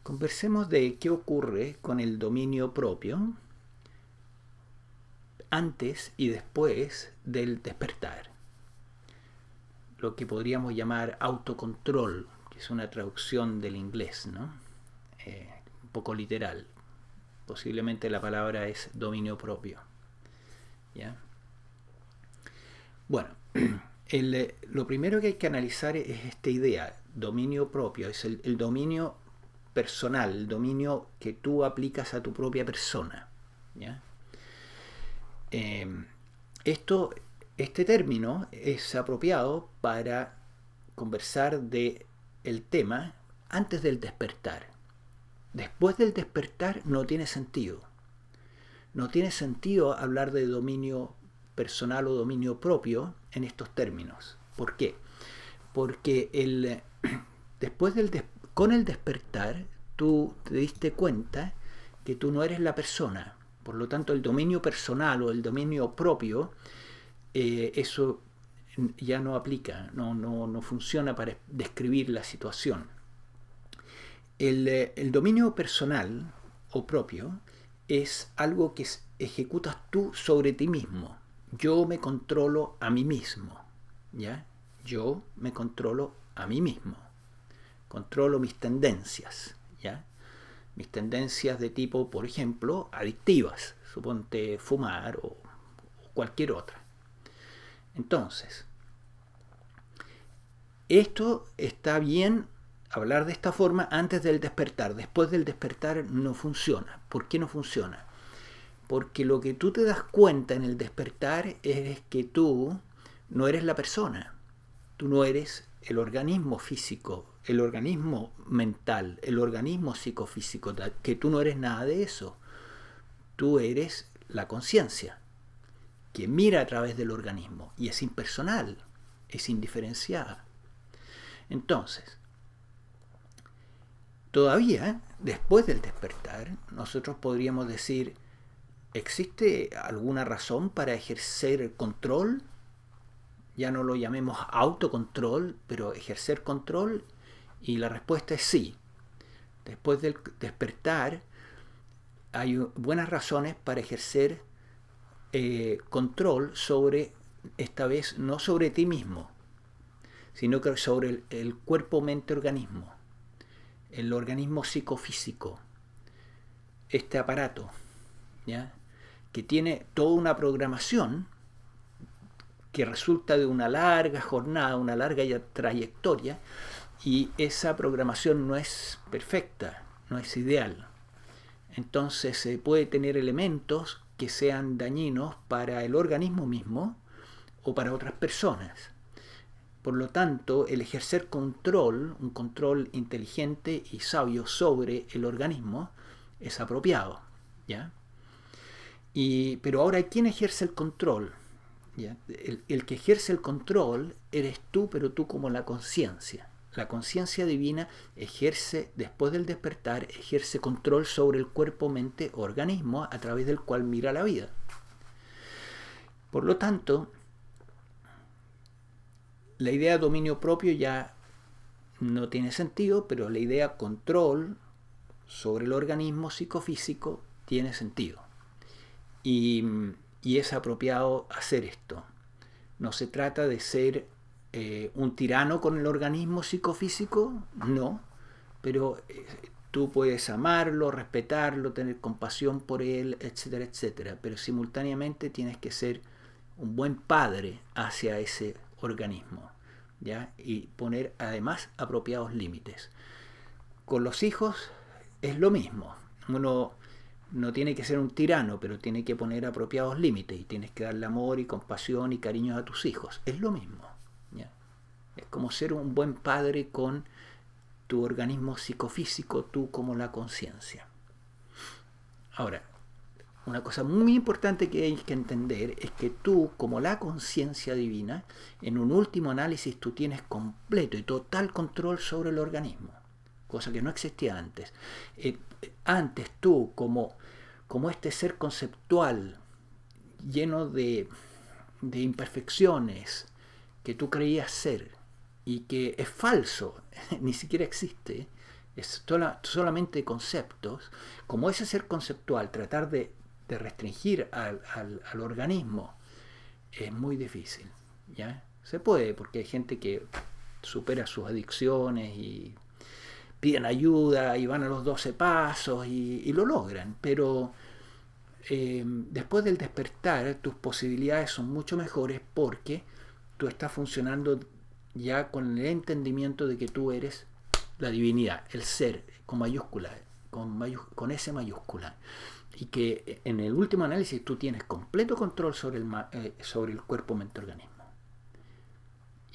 Conversemos de qué ocurre con el dominio propio antes y después del despertar. Lo que podríamos llamar autocontrol, que es una traducción del inglés, ¿no? Un poco literal. Posiblemente la palabra es dominio propio. ¿Ya? Bueno, lo primero que hay que analizar es esta idea, dominio propio, es el dominio personal, el dominio que tú aplicas a tu propia persona. ¿Ya? Este término es apropiado para conversar de el tema antes del despertar. Después del despertar no tiene sentido. No tiene sentido hablar de dominio personal o dominio propio en estos términos. ¿Por qué? Porque con el despertar tú te diste cuenta que tú no eres la persona. Por lo tanto, el dominio personal o el dominio propio, eso ya no aplica, no funciona para describir la situación. El dominio personal o propio es algo que ejecutas tú sobre ti mismo. Yo me controlo a mí mismo. ¿Ya? Yo me controlo a mí mismo. Controlo mis tendencias. ¿Ya? Mis tendencias de tipo, por ejemplo, adictivas. Suponte fumar o cualquier otra. Entonces, esto está bien hablar de esta forma antes del despertar. Después del despertar no funciona. ¿Por qué no funciona? Porque lo que tú te das cuenta en el despertar es que tú no eres la persona. Tú no eres el organismo físico, el organismo mental, el organismo psicofísico, que tú no eres nada de eso. Tú eres la conciencia, que mira a través del organismo y es impersonal, es indiferenciada. Entonces, todavía, después del despertar, nosotros podríamos decir, ¿existe alguna razón para ejercer control? Ya no lo llamemos autocontrol, pero ejercer control. Y la respuesta es sí. Después del despertar hay buenas razones para ejercer control sobre, esta vez no sobre ti mismo, sino que sobre el cuerpo-mente-organismo, el organismo psicofísico, este aparato, ¿ya? Que tiene toda una programación que resulta de una larga jornada, una larga trayectoria, y esa programación no es perfecta, no es ideal. Entonces se puede tener elementos que sean dañinos para el organismo mismo o para otras personas. Por lo tanto, el ejercer control, un control inteligente y sabio sobre el organismo, es apropiado. ¿Ya? Pero ahora, ¿quién ejerce el control? ¿Ya? El que ejerce el control eres tú, pero tú como la conciencia. La conciencia divina ejerce, después del despertar, ejerce control sobre el cuerpo, mente, organismo, a través del cual mira la vida. Por lo tanto, la idea de dominio propio ya no tiene sentido, pero la idea control sobre el organismo psicofísico tiene sentido. Y es apropiado hacer esto. No se trata de ser un tirano con el organismo psicofísico, no, pero tú puedes amarlo, respetarlo, tener compasión por él, etcétera, etcétera, pero simultáneamente tienes que ser un buen padre hacia ese organismo, ¿ya? Y poner además apropiados límites. Con los hijos es lo mismo. Uno no tiene que ser un tirano, pero tiene que poner apropiados límites y tienes que darle amor y compasión y cariño a tus hijos. Es lo mismo. ¿Ya? Es como ser un buen padre con tu organismo psicofísico, tú como la conciencia. Ahora, una cosa muy importante que hay que entender es que tú, como la conciencia divina, en un último análisis tú tienes completo y total control sobre el organismo, cosa que no existía antes. Antes tú, como este ser conceptual lleno de imperfecciones que tú creías ser y que es falso, ni siquiera existe, es solamente conceptos. Como ese ser conceptual, tratar de restringir al organismo es muy difícil, ¿ya? Se puede, porque hay gente que supera sus adicciones y piden ayuda y van a los 12 pasos y lo logran, pero después del despertar tus posibilidades son mucho mejores porque tú estás funcionando ya con el entendimiento de que tú eres la divinidad, el ser con mayúscula, con S mayúscula, y que en el último análisis tú tienes completo control sobre el cuerpo, mente, organismo.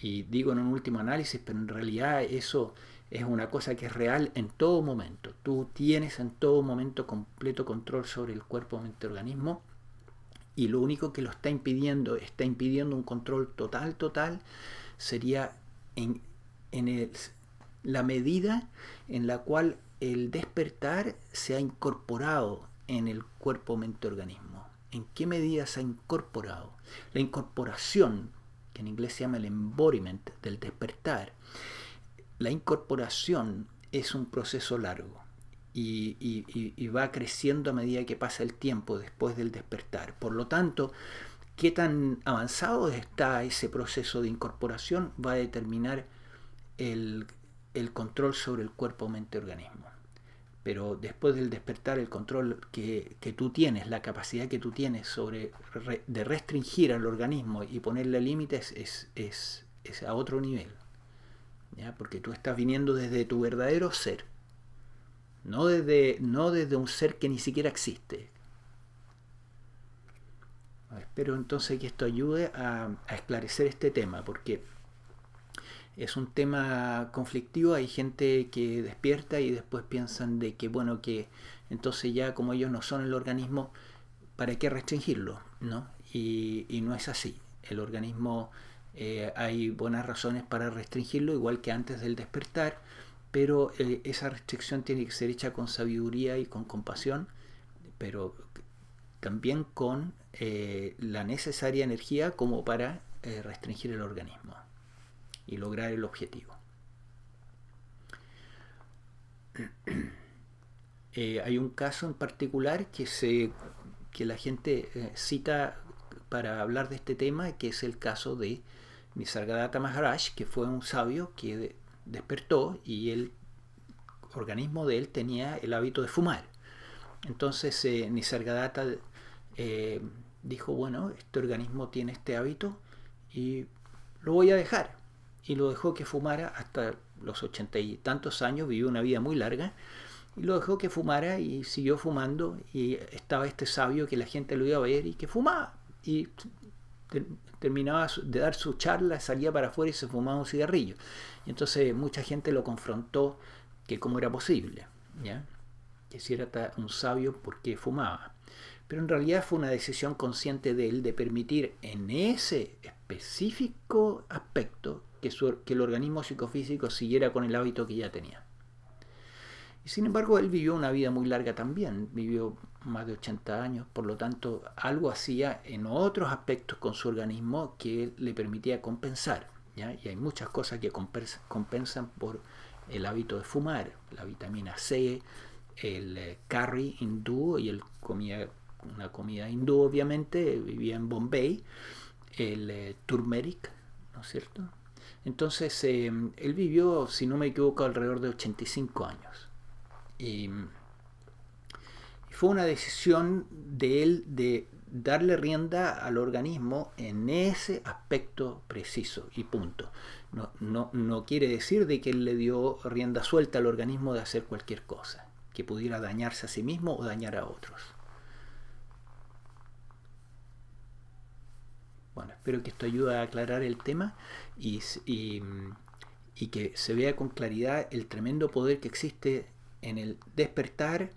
Y digo en un último análisis, pero en realidad eso es una cosa que es real en todo momento. Tú tienes en todo momento completo control sobre el cuerpo, mente, organismo, y lo único que lo está impidiendo un control total, sería en la medida en la cual el despertar se ha incorporado en el cuerpo, mente, organismo. ¿En qué medida se ha incorporado? La incorporación, que en inglés se llama el embodiment del despertar, la incorporación es un proceso largo y va creciendo a medida que pasa el tiempo después del despertar. Por lo tanto, qué tan avanzado está ese proceso de incorporación va a determinar el control sobre el cuerpo, mente, organismo. Pero después del despertar, el control que tú tienes, la capacidad que tú tienes de restringir al organismo y ponerle límites es a otro nivel, ¿ya? Porque tú estás viniendo desde tu verdadero ser, no desde un ser que ni siquiera existe. Espero entonces que esto ayude a esclarecer este tema, porque es un tema conflictivo. Hay gente que despierta y después piensan de que, bueno, que entonces ya como ellos no son el organismo, ¿para qué restringirlo? ¿No? Y no es así. El organismo, hay buenas razones para restringirlo, igual que antes del despertar, pero esa restricción tiene que ser hecha con sabiduría y con compasión, pero también con la necesaria energía como para restringir el organismo y lograr el objetivo. Hay un caso en particular que la gente cita para hablar de este tema, que es el caso de Nisargadatta Maharaj, que fue un sabio que despertó y el organismo de él tenía el hábito de fumar. Entonces Nisargadatta dijo, bueno, este organismo tiene este hábito y lo voy a dejar. Y lo dejó que fumara hasta los 80 y tantos años, vivió una vida muy larga, y lo dejó que fumara y siguió fumando, y estaba este sabio que la gente lo iba a ver y que fumaba, y terminaba de dar su charla, salía para afuera y se fumaba un cigarrillo. Y entonces mucha gente lo confrontó que cómo era posible, ¿ya? Que si era un sabio, ¿por qué fumaba? Pero en realidad fue una decisión consciente de él de permitir en ese específico aspecto que el organismo psicofísico siguiera con el hábito que ya tenía. Y sin embargo, él vivió una vida muy larga también, vivió más de 80 años, por lo tanto, algo hacía en otros aspectos con su organismo que le permitía compensar, ¿ya? Y hay muchas cosas que compensan por el hábito de fumar, la vitamina C, el curry hindú, y él comía una comida hindú, obviamente, vivía en Bombay, el turmeric, ¿no es cierto? Entonces, él vivió, si no me equivoco, alrededor de 85 años. Y fue una decisión de él de darle rienda al organismo en ese aspecto preciso y punto. No quiere decir de que él le dio rienda suelta al organismo de hacer cualquier cosa que pudiera dañarse a sí mismo o dañar a otros. Bueno, espero que esto ayude a aclarar el tema y que se vea con claridad el tremendo poder que existe en el despertar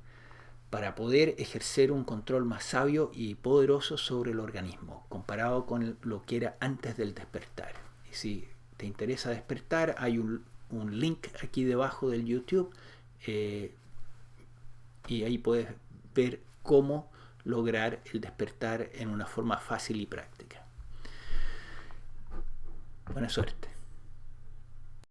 para poder ejercer un control más sabio y poderoso sobre el organismo, comparado con lo que era antes del despertar. Y si te interesa despertar, hay un link aquí debajo del YouTube, y ahí puedes ver cómo lograr el despertar en una forma fácil y práctica. Buena suerte.